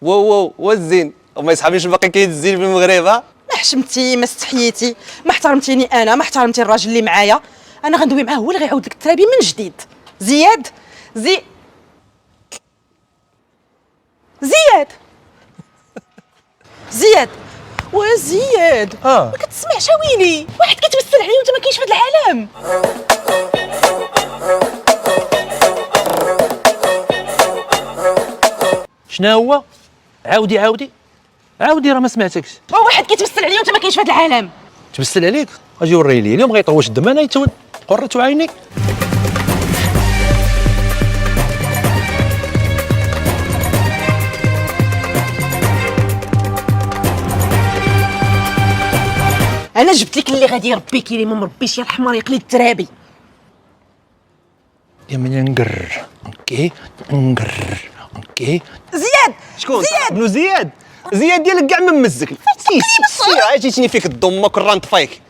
واو والزين وما يصحابيش باقي كيتزين في المغرب. ما حشمتي، ما استحييتي، ما احترمتيني انا، ما احترمتي الراجل اللي معايا. انا غندوي معاه هو اللي غيعاود لك الترابي من جديد. زياد زياد زياد وزياد ما كتسمعش ويلي؟ واحد كيتوسل عليه وانت ما كاينش في هذا العالم. شنو هو؟ عاودي راه ما سمعتكش. واحد كيتوسل عليه وانت ما كاينش في هذا العالم. تبسل عليك اجي وري لي اليوم غيطوش الدم انا يتود قرة عينيك. انا جبت لك اللي غادي يربيك اللي ما مربيش، يا الحمار يقلي الترابي. يا من نقر اوكي اوكي. زياد شكون ابن زياد ديالك كاع ممزك. سير عيطيتيني فيك الضمه كل راه نطفيك.